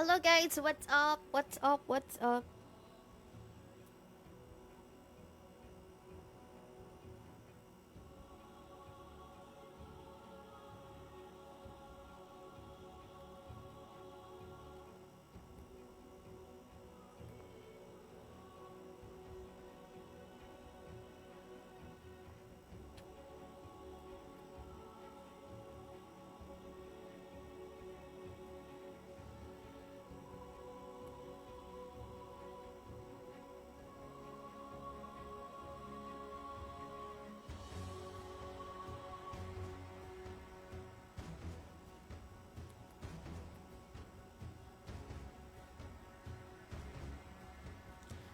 Hello guys, what's up? What's up? What's up?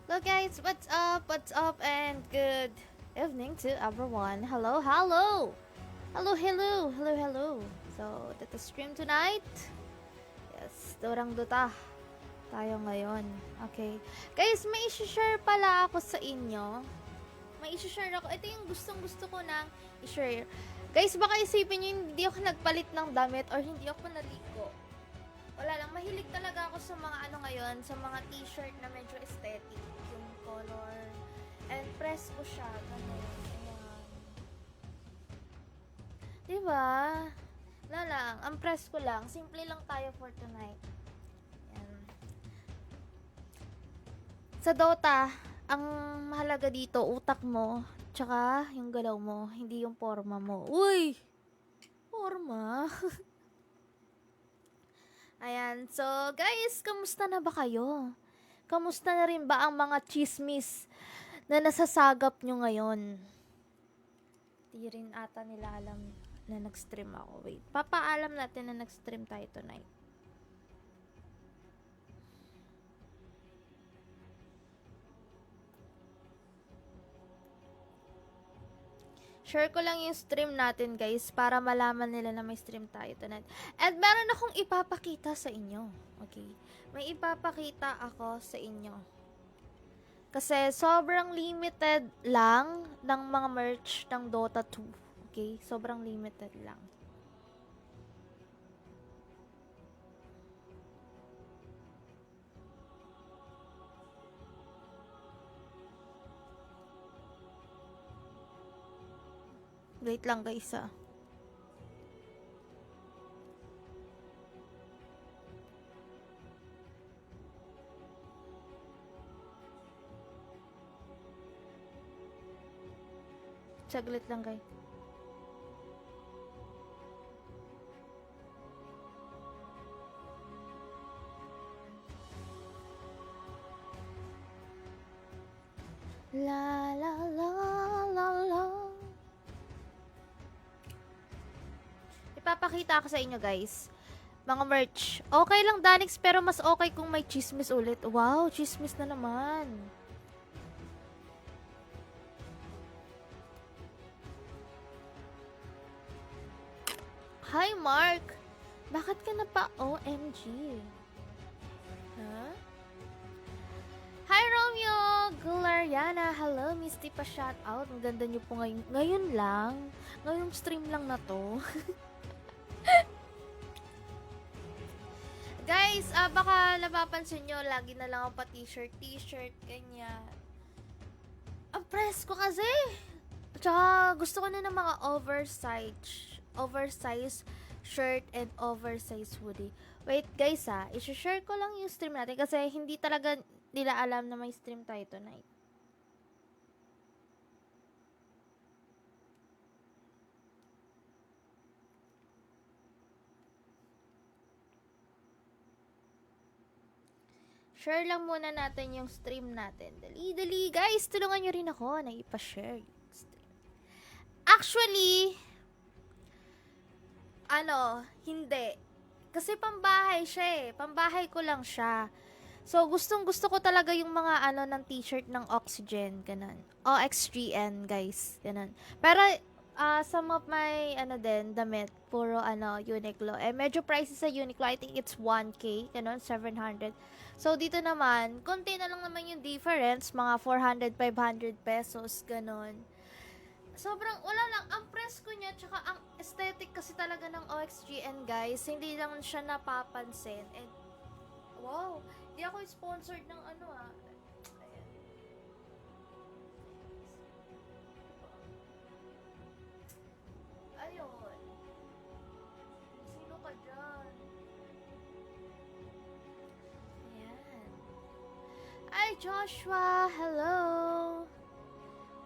Hello guys, what's up? What's up? And good evening to everyone. Hello, hello! Hello, hello! Hello, hello! So, dito stream tonight. Yes, durang duta tayo ngayon. Okay. Guys, may isi-share pala ako sa inyo. May isi-share ako. Ito yung gustong-gusto ko nang i-share. Guys, baka isipin nyo hindi ako nagpalit ng damit or hindi ako naligo. Wala lang, mahilig talaga ako sa mga ano ngayon, sa mga t-shirt na medyo aesthetic, yung color. And press ko siya, ganun. Ayan. Diba? Wala lang, ang press ko lang. Simple lang tayo for tonight. Ayan. Sa Dota, ang mahalaga dito, utak mo, tsaka yung galaw mo, hindi yung forma mo. Uy! Forma? Ayan. So, guys, kamusta na ba kayo? Kamusta na rin ba ang mga chismis na nasasagap nyo ngayon? Di rin ata nila alam na nag-stream ako. Wait, papaalam natin na nag-stream tayo tonight. Share ko lang yung stream natin, guys, para malaman nila na may stream tayo tonight. And meron akong ipapakita sa inyo. Okay? May ipapakita ako sa inyo. Kasi sobrang limited lang ng mga merch ng Dota 2. Okay? Sobrang limited lang. Wait lang guys ah. Saglit lang guys. La la la la la. Ipapakita ko sa inyo guys. Mga merch. Okay lang Danix pero mas okay kung may chismis ulit. Wow, chismis na naman. Hi Mark. Bakit ka na pa OMG? Huh? Hi Romeo! Galariana! Hello, Misty pa shoutout. Ang ganda niyo po ngayon. Ngayon lang. Ngayong stream lang na to. Guys, baka napapansin nyo, lagi na lang ako pa t-shirt, ganyan. Ang press ko kasi. Tsaka gusto ko na ng mga oversize shirt and oversize hoodie. Wait guys i-share ko lang yung stream natin kasi hindi talaga nila alam na may stream tayo tonight. Share lang muna natin yung stream natin. Dali, guys, tulungan nyo rin ako na ipa-share yung stream. Actually, hindi. Kasi pambahay siya eh. Pambahay ko lang siya. So, gustong-gusto ko talaga yung mga ng t-shirt ng Oxygen, ganun. OX3N, guys, ganun. Pero, some of my, damit, puro, Uniqlo. Eh, medyo pricey sa Uniqlo. I think it's 1K, ganun, 700. So, dito naman, konti na lang naman yung difference, mga 400, 500 pesos, ganun. Sobrang, wala lang, ang presko niya, tsaka ang aesthetic kasi talaga ng OXGN, guys, hindi lang siya napapansin. And, Wow, di ako sponsored ng ano ah. Ayan. Ayun. Sino ka dyan? Ayan. Ay, Joshua! Hello!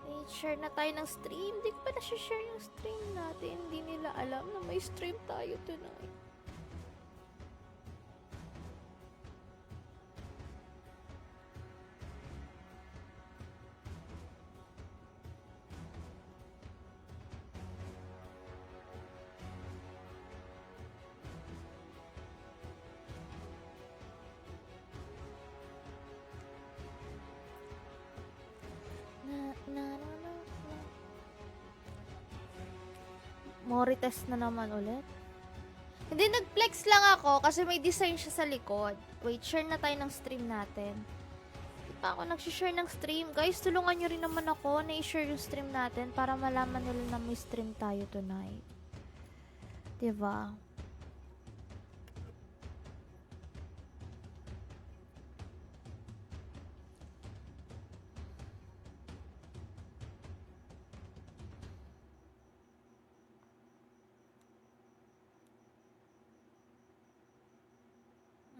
Wait, share na tayo ng stream. Hindi ko pa na-share yung stream natin. Hindi nila alam na may stream tayo tonight. Morites na naman ulit. Hindi, nag-flex lang ako kasi may design siya sa likod. Wait, share na tayo ng stream natin. Hindi pa ako nag-share ng stream. Guys, tulungan nyo rin naman ako na i-share yung stream natin para malaman nila na may stream tayo tonight. Diba?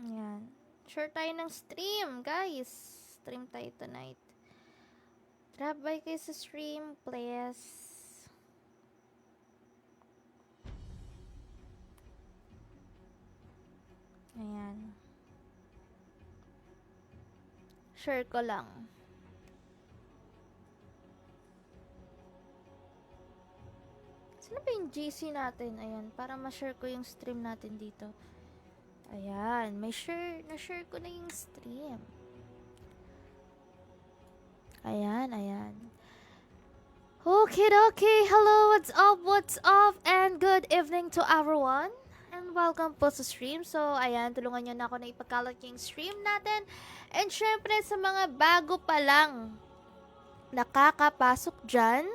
Ayan. Share tayo ng stream, guys. Stream tayo tonight. Drop by kayo sa stream, please. Ayan. Share ko lang. Saan ba yung GC natin? Ayan, para ma-share ko yung stream natin dito. Ayan, na-share ko na yung stream. Ayan. Okay. Hello, what's up, and good evening to everyone. And welcome po sa stream. So, ayan, tulungan nyo na ako na ipagkalat yung stream natin. And syempre, sa mga bago pa lang nakakapasok dyan,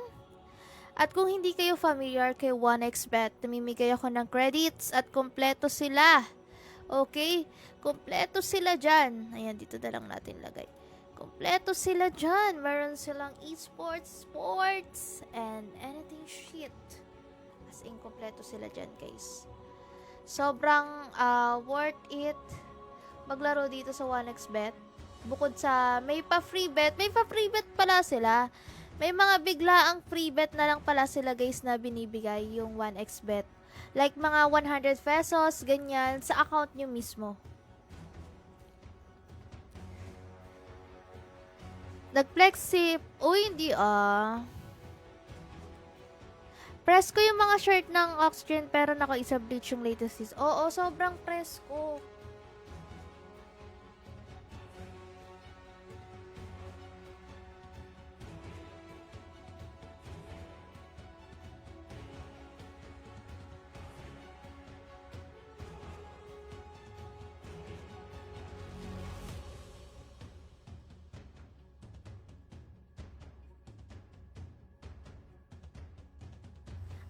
at kung hindi kayo familiar kay 1xBet, namimigay ako ng credits at kompleto sila. Okay? Kompleto sila dyan. Ayan, dito na lang natin lagay. Kompleto sila dyan. Meron silang esports, sports, and anything shit. As in, kompleto sila dyan, guys. Sobrang worth it maglaro dito sa 1xBet. Bukod sa may pa-free bet pala sila. May mga biglaang free bet na lang pala sila, guys, na binibigay yung 1xBet. Like mga 100 pesos, ganyan, sa account nyo mismo. Nag-flexip. Uy, hindi Press ko yung mga shirt ng Oxygen pero naka-isa bleach yung latest is. Oo, sobrang press ko.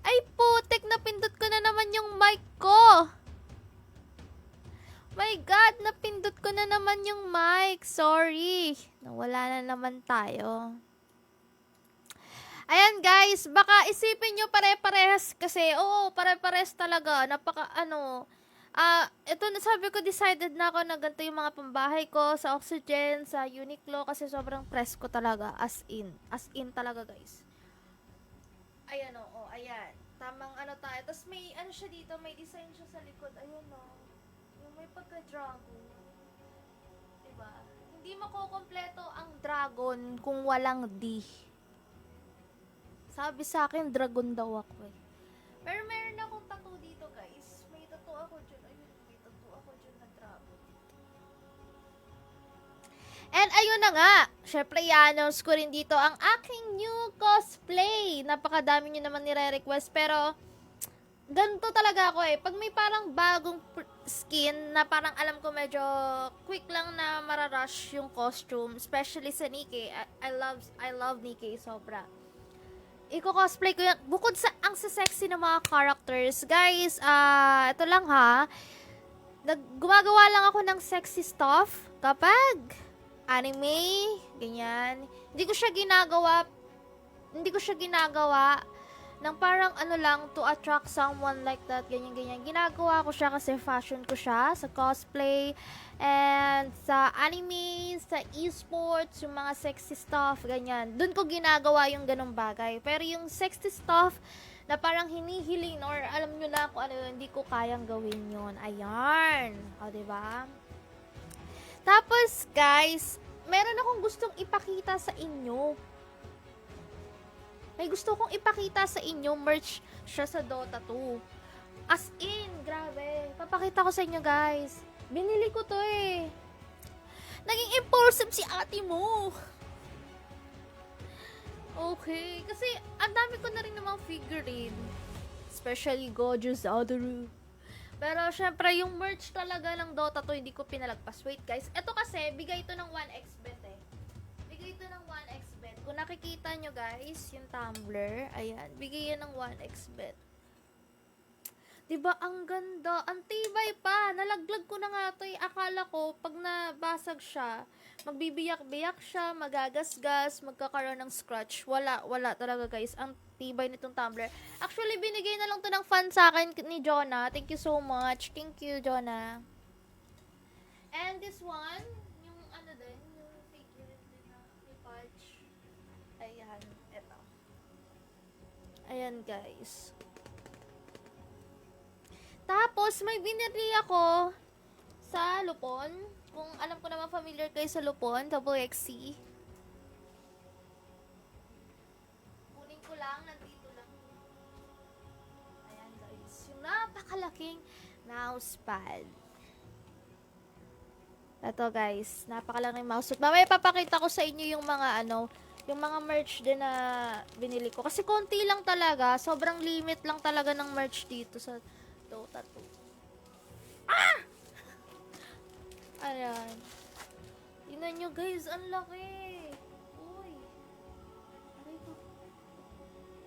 Ay, putek, napindot ko na naman yung mic ko. My God, napindot ko na naman yung mic. Sorry. Nawala na naman tayo. Ayan, guys, baka isipin nyo pare-parehas kasi, pare-parehas talaga. Ito sabi ko, decided na ako na ganito yung mga pambahay ko sa Oxygen, sa Uniqlo, kasi sobrang press ko talaga. As in talaga, guys. Ayan, ayan. Tamang tayo. Tapos may siya dito, may design siya sa likod. Ayan, yung may pagka-dragon. Diba? Hindi makukompleto ang dragon kung walang D. Sabi sa akin, dragon daw ako eh. Pero meron akong tattoo dito, guys. May tattoo ako dyan. Ayun, may tattoo ako dyan na dragon. And ayun na nga, syempre i-announce ko rin dito ang aking new cosplay. Napakadami nyo naman nire-request, pero ganito talaga ako eh. Pag may parang bagong skin na parang alam ko medyo quick lang na mararush yung costume, especially sa Nikkei. I love Nikkei sobra. Iko-cosplay ko yan. Bukod sa ang sexy ng mga characters, guys, ito lang ha. Gumagawa lang ako ng sexy stuff kapag anime, ganyan. Hindi ko siya ginagawa ng parang ano lang to attract someone like that, ganyan-ganyan. Ginagawa ko siya kasi fashion ko siya sa cosplay and sa anime, sa esports, yung mga sexy stuff, ganyan. Doon ko ginagawa yung ganong bagay. Pero yung sexy stuff na parang hinihiling or alam nyo na kung ano yun, hindi ko kayang gawin yun. Ayan. O, diba? Tapos, guys, meron akong gustong ipakita sa inyo. May gusto kong ipakita sa inyo, merch siya sa Dota 2. As in, grabe. Papakita ko sa inyo, guys. Binili ko to eh. Naging impulsive si ate mo. Okay. Kasi, ang dami ko na rin namang figurine. Especially Gojo Zadaru. Pero, syempre, yung merch talaga ng Dota 2, hindi ko pinalagpas. Wait, guys. Ito kasi, bigay ito ng 1xbet eh. Bigay ito ng 1xbet. Kung nakikita nyo, guys, yung tumbler, ayan, bigay yan ng 1xbet. Diba, ang ganda. Ang tibay pa. Nalaglag ko na nga ito eh. Akala ko, pag nabasag siya, magbibiyak-biyak siya, magagasgas, magkakaroon ng scratch. Wala talaga, guys. Ang tibay nitong tumbler. Actually, binigay na lang to ng fan sa akin ni Jonah. Thank you so much. Thank you, Jonah. And this one, yung ano din, yung figurine din na ni Pudge. Ayan, eto. Ayan, guys. Tapos, may binili ako sa Lupon. Kung alam ko naman familiar kayo sa Lupon, XC. Kunin ko lang, nandito lang. Ayan, guys. Yung napakalaking mousepad. Ito, guys. Napakalaking mousepad. Mamaya papakita ko sa inyo yung mga yung mga merch din na binili ko. Kasi konti lang talaga. Sobrang limit lang talaga ng merch dito sa Dota 2. Ah! Ayan. Tingnan nyo, guys. Ang laki. Uy. Aray ko.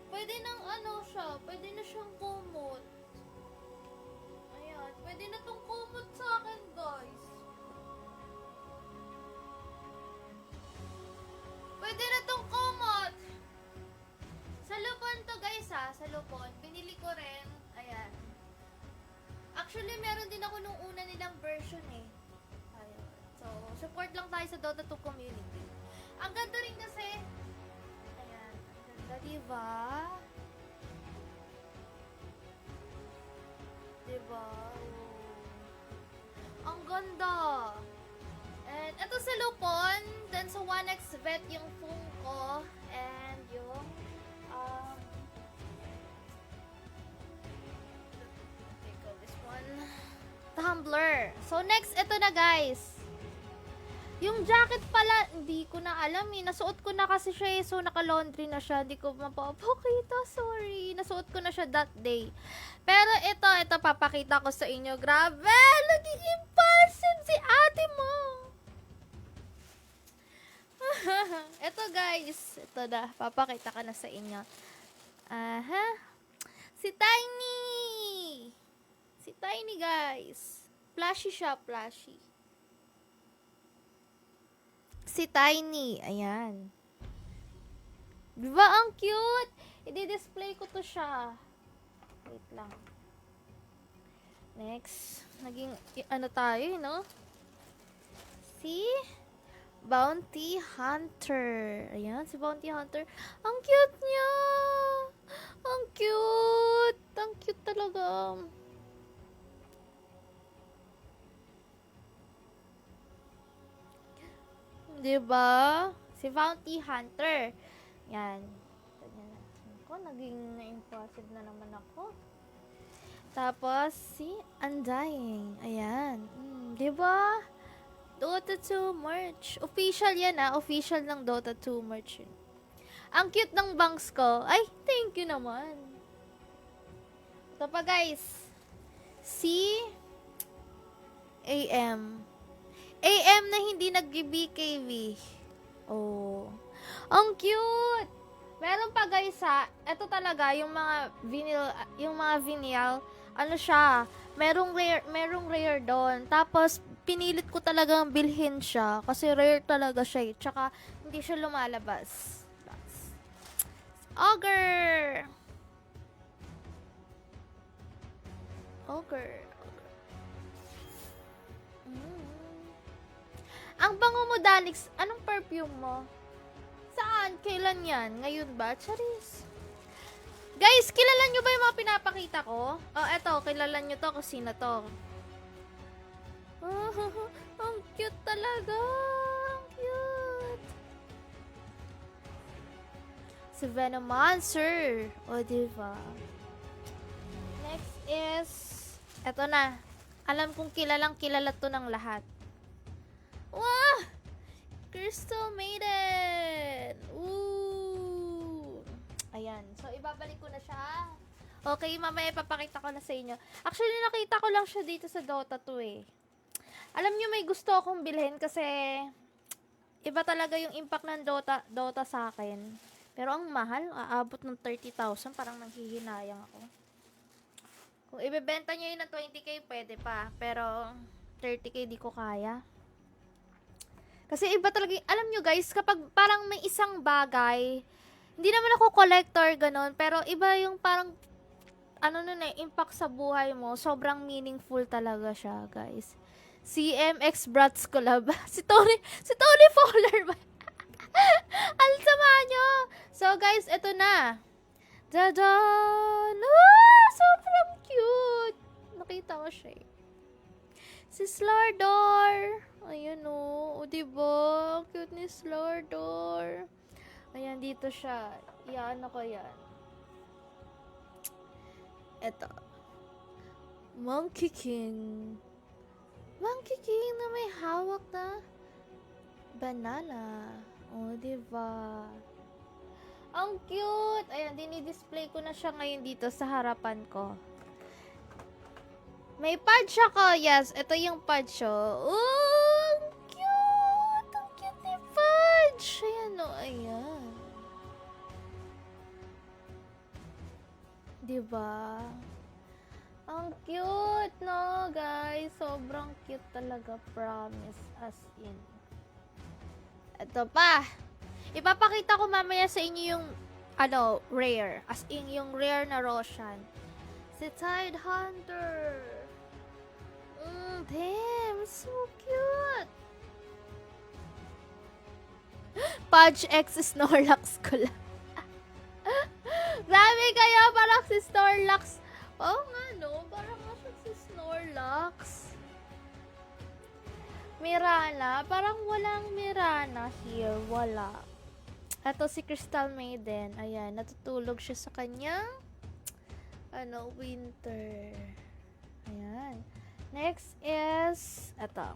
Pwede nang siya. Pwede na siyang kumot. Ayan. Pwede na tong kumot sa akin, guys. Pwede na tong kumot. Sa Lupon to, guys, ha. Sa Lupon. Binili ko rin. Ayan. Actually, meron din ako nung una nilang version eh. Ayun. So, support lang tayo sa Dota 2 community. Ang ganda rin kasi. Ayan. Ang ganda, diba? Diba? Ang ganda. And ito sa Lupon. Then sa 1xbet yung Funko. And yung tumbler. So, next, ito na, guys. Yung jacket pala, hindi ko na alam eh. Nasuot ko na kasi siya eh. So, naka-laundry na siya. Hindi ko mapapakita. Sorry. Nasuot ko na siya that day. Pero ito, papakita ko sa inyo. Grabe! Naging impulsive si ate mo! Ito, guys. Ito na. Papakita ka na sa inyo. Aha. Si Tiny! Si Tiny, guys. Flashy siya, flashy. Si Tiny. Ayan. Diba ang cute? I-display ko to siya. Wait lang. Next. Naging, tayo, no? Si Bounty Hunter. Ayan, si Bounty Hunter. Ang cute niya! Ang cute! Ang cute talaga. Diba? Si Bounty Hunter. Yan. Ganyan natin ko. Naging na-impulsive na naman ako. Tapos, si Undying. Ayan. Diba? Dota 2 merch. Official yan Official ng Dota 2 merch yun. Ang cute ng bangs ko. Ay, thank you naman. Ito pa, guys. Si AM. AM na hindi nag-BKB. Oh. Ang cute! Meron pa, guys, ha. Ito talaga, yung mga vinyl ano siya, merong rare doon. Tapos, pinilit ko talagang bilhin siya. Kasi rare talaga siya eh. Tsaka, hindi siya lumalabas. Ogre! Ogre. Ang bango mo, Danix. Anong perfume mo? Saan? Kailan yan? Ngayon ba? Charis. Guys, kilala nyo ba yung mga pinapakita ko? Oh, eto. Kilala nyo to kung sino to. Oh, ang cute talaga. Ang cute. Si Venomancer. O, diba? Next is... Eto na. Alam kong kilalang kilala to ng lahat. Wow! Crystal Maiden! Ooh! Ayan. So, ibabalik ko na siya. Okay, mamaya ipapakita ko na sa inyo. Actually, nakita ko lang siya dito sa Dota 2 eh. Alam nyo, may gusto akong bilhin kasi iba talaga yung impact ng Dota sa akin. Pero ang mahal, aabot ng 30,000. Parang nanghihinayang ako. Kung ibebenta nyo yun ng 20k, pwede pa. Pero 30k di ko kaya. Kasi iba talaga, alam nyo guys, kapag parang may isang bagay, hindi naman ako collector, ganun, pero iba yung parang, ano nun eh, impact sa buhay mo, sobrang meaningful talaga siya, guys. CMX Brats collab. si Tony Fowler ba? Ang sama nyo! So guys, eto na. Dadan! Ah, sobrang cute! Nakita mo siya eh. Si Slardor. Ayan o. O diba? Cute ni Slardor. Ayan, dito siya. Iyan ako yan. Eto. Monkey King. Monkey King na may hawak na banana. O diba? Ang cute! Ayan, dinidisplay ko na siya ngayon dito sa harapan ko. May patch ako. Yes, ito yung patch. Oh, ang cute! Ang cute ni patch! Ayan o, ayan. Diba? Ang cute, no, guys? Sobrang cute talaga. Promise. As in. Ito pa. Ipapakita ko mamaya sa inyo yung, rare. As in, yung rare na Roshan. Si Tide Hunter. Damn, so cute. Pudge X Snorlax ko lang. Grabe kayo, parang si Snorlax. Oo nga, no? Parang nga siya si Snorlax. Mirana. Parang walang Mirana here. Wala. Ito si Crystal Maiden. Ayan, natutulog siya sa kanyang winter. Ayan. Next is ito.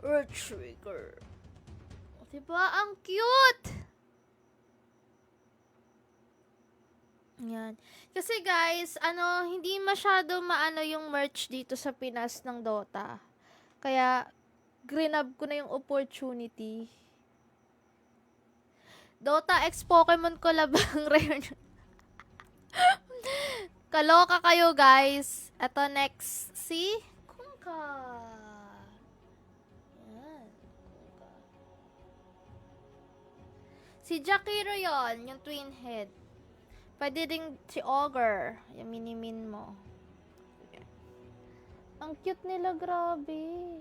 Earth Trigger. Diba? Ang cute! Ayan. Kasi guys, hindi masyado maano yung merch dito sa Pinas ng Dota. Kaya, grinab ko na yung opportunity. Dota X Pokemon collab ang rare. Kaloka kayo, guys. Ito next. Si Kunkka. Yan. Kunkka. Si Jakiro yon, yung twin head. Pwede din si Ogre. Yung mini-min mo. Yan. Ang cute nila, grabe.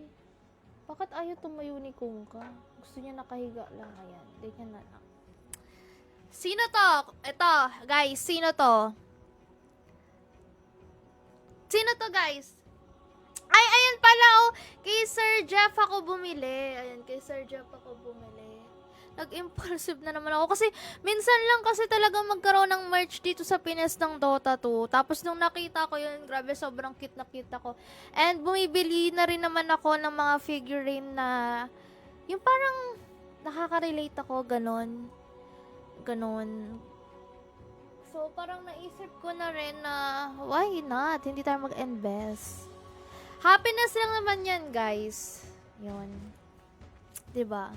Bakit ayaw tumayo ni Kunkka? Gusto niya nakahiga lang. Ayan. Ganyan na lang. Sino to? Ito, guys. Sino to? Sino to, guys? Ay, ayan pala, oh. Kay Sir Jeff ako bumili. Ayan, kay Sir Jeff ako bumili. Nag-impulsive na naman ako. Kasi, minsan lang kasi talaga magkaroon ng merch dito sa Pinas ng Dota 2. Tapos, nung nakita ko yun, grabe, sobrang cute na cute ako. And, bumibili na rin naman ako ng mga figurine na, yung parang, nakaka-relate ako, ganon. So, parang naisip ko na rin na, why not? Hindi tayo mag-invest. Happiness lang naman yan, guys. Yun. Diba?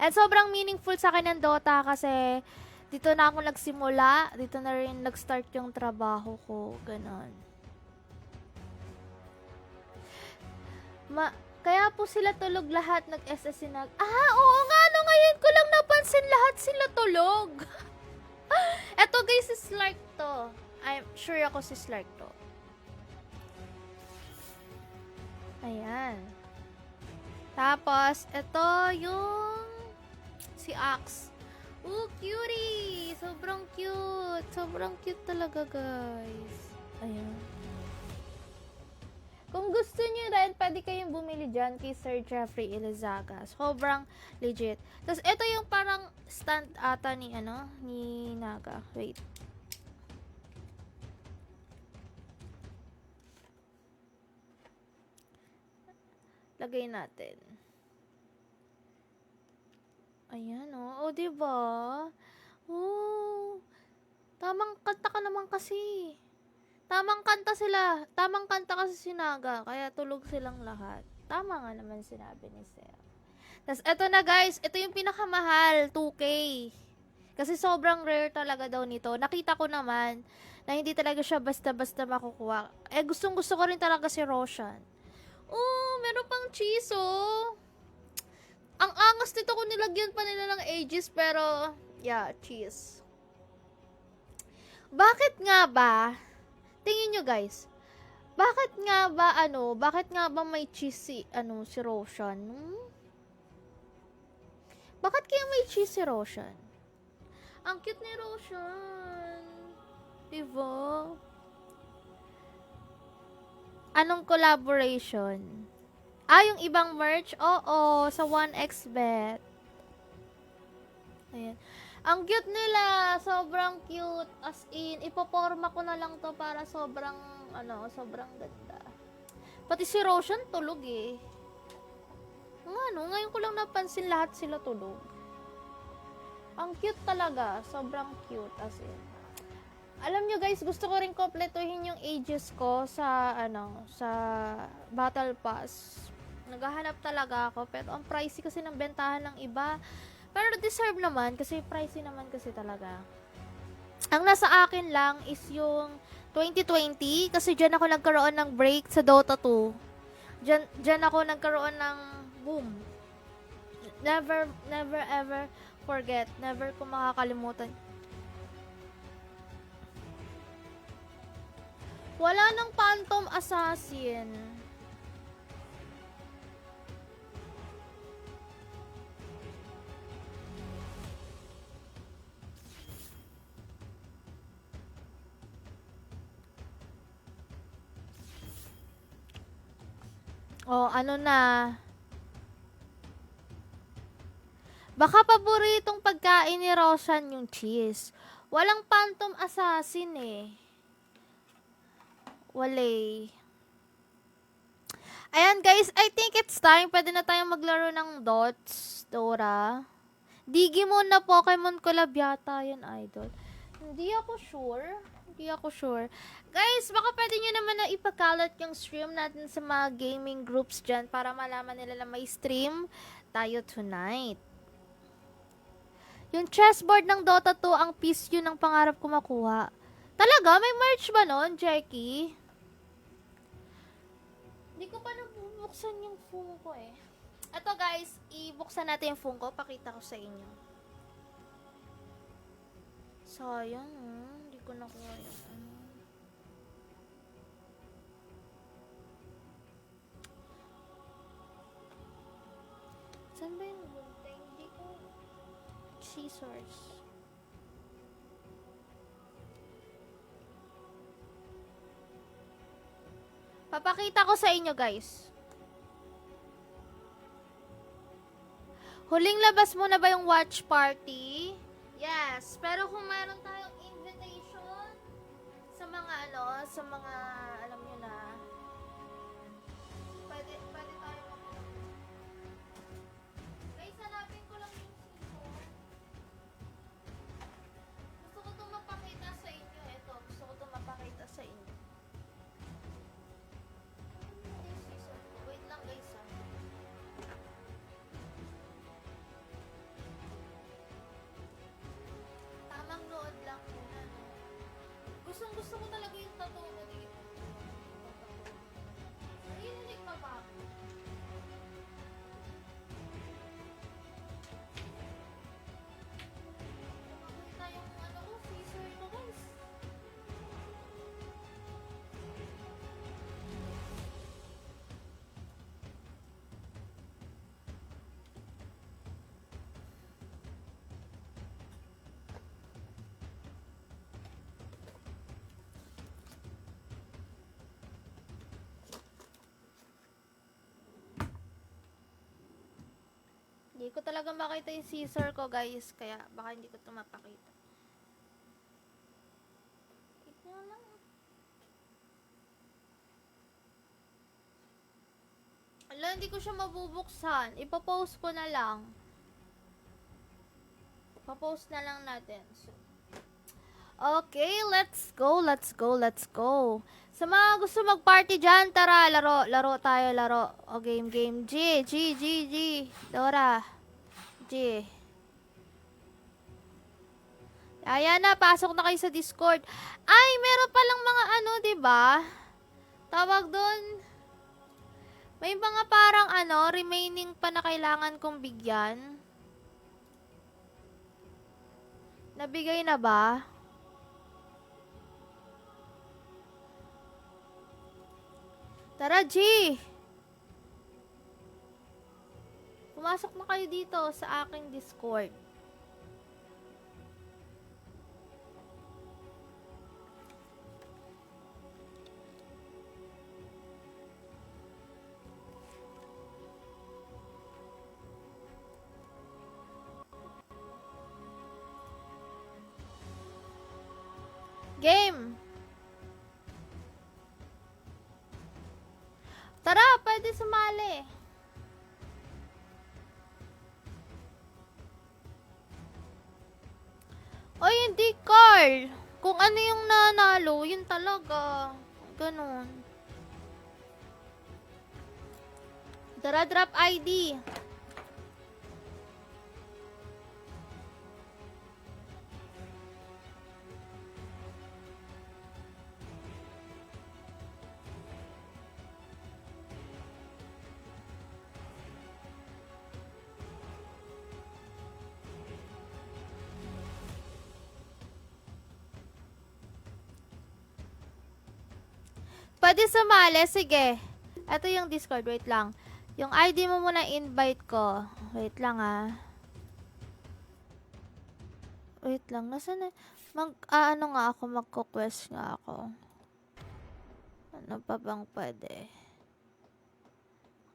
And sobrang meaningful sa akin ng Dota kasi dito na ako nagsimula. Dito na rin nag-start yung trabaho ko. Ganon. Kaya po sila tulog lahat, nag-SS oo nga, no, ngayon ko lang napansin lahat sila tulog. Eto guys, si Slark to. I'm sure ako si Slark to. Ayan. Tapos, ito yung si Axe. Cutie! Sobrang cute. Sobrang cute talaga, guys. Ayan. Kung gusto nyo rin, pwede kayong bumili dyan kay Sir Jeffrey Elizaga. Sobrang legit. Tapos, ito yung parang stand ata ni, ni Naga. Wait. Lagay natin. Ayan, oh. O, diba? Oh. Tamang kanta ka naman kasi. Tamang kanta sila. Tamang kanta kasi si Naga. Kaya tulog silang lahat. Tama nga naman sinabi ni Sir. Tapos, eto na guys. Ito yung pinakamahal. 2K. Kasi sobrang rare talaga daw nito. Nakita ko naman na hindi talaga siya basta-basta makukuha. Gustong gusto ko rin talaga si Roshan. Oh, meron pang cheese, oh. Ang angas nito kung nilagyan pa nila ng ages, pero, yeah, cheese. Bakit nga ba, tingin nyo guys, bakit nga ba may cheese si Roshan? Bakit kaya may cheese si Roshan? Ang cute ni Roshan. Diba? Anong collaboration? Yung ibang merch? Oo, sa 1xbet. Ayan. Ang cute nila. Sobrang cute. As in, ipoporma ko na lang to para sobrang ganda. Pati si Roshan tulog eh. Ngayon ko lang napansin lahat sila tulog. Ang cute talaga. Sobrang cute as in. Alam nyo guys, gusto ko rin kompletuhin yung ages ko sa Battle Pass. Naghahanap talaga ako, pero ang pricey kasi ng bentahan ng iba. Pero deserve naman, kasi pricey naman kasi talaga. Ang nasa akin lang is yung 2020, kasi dyan ako nagkaroon ng break sa Dota 2. Dyan ako nagkaroon ng boom. Never ever forget. Never ko makakalimutan. Wala nang Phantom Assassin. Na. Baka paboritong pagkain ni Roshan yung cheese. Walang Phantom Assassin eh. Walay. Ayan guys, I think it's time. Pwede na tayong maglaro ng Dots, Dora. Digimon na Pokemon collab yata yan, idol. Hindi ako sure. Guys, baka pwede nyo naman na ipakalat yung stream natin sa mga gaming groups dyan para malaman nila na may stream tayo tonight. Yung chessboard ng Dota 2, ang piece yun ang pangarap ko makuha. Talaga? May merch ba nun, Jackie? Hindi ko pa nabubuksan yung Funko eh. Ito guys, ibuksan natin yung Funko. Pakita ko sa inyo. Sayang, hindi ko nakuha yung Saan ba yung buntay? Hindi ko scissors. Papakita ko sa inyo guys. Huling labas mo na ba yung watch party? Yes, pero kung mayroon tayong invitation sa mga alam nyo na, pwede tayo mag-vlog. Guys, hanapin ko lang yung sino. Gusto ko itong mapakita sa inyo. Gusto ko itong mapakita sa inyo. Wait lang guys Tamang nood lang muna. Gusto ko talaga yung tattoo ko dito. Narinig pa ba ako? Hindi ko talaga makita yung scissor ko, guys. Kaya baka hindi ko ito mapakita. Wait nga lang. Ala, hindi ko siya mabubuksan. Ipopost ko na lang. Ipopost na lang natin. So, okay, let's go, let's go, let's go. Sa mga gusto mag-party dyan, tara, laro tayo, laro. O, game. G. Dora. G. Ayan na, pasok na kayo sa Discord. Ay, meron palang mga ano, 'di ba? Tawag doon. May mga parang ano, remaining pa na kailangan kong bigyan. Nabigay na ba? Tara, G! Pumasok na kayo dito sa aking Discord. Game! Tara, pwede sumali. Oy, hindi, Carl. Kung ano yung nanalo, yun talaga. Ganon. Tara, drop ID. Pwede sumali, sige. Ito yung Discord, wait lang. Yung ID mo muna invite ko. Wait lang Wait lang, nasaan na? Ano nga ako, magko-quest nga ako. Ano pa bang pwede?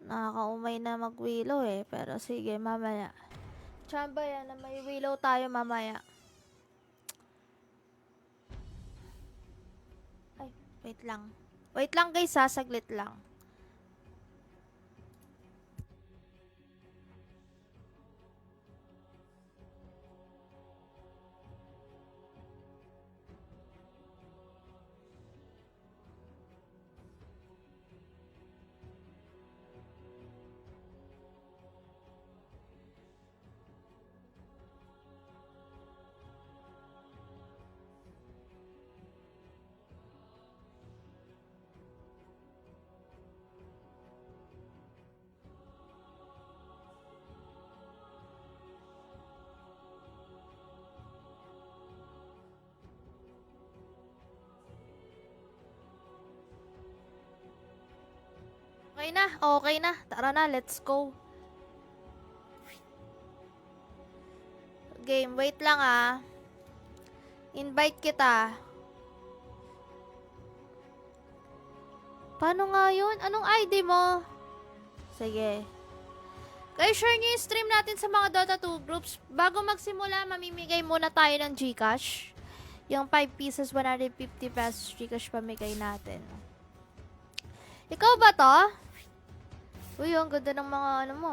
Nakakaumay na mag-willow pero sige, mamaya. Chamba yan na may willow tayo mamaya. Ay, wait lang. Wait lang guys, saglit lang. Okay na. Tara na, let's go. Game, wait lang Invite kita. Paano nga yun? Anong ID mo? Sige. Guys, share nyo yung stream natin sa mga Dota 2 groups. Bago magsimula, mamimigay muna tayo ng Gcash. Yung 5 pieces, 150 pesos Gcash pamigay natin. Ikaw ba to? Uy, ang ganda ng mga ano mo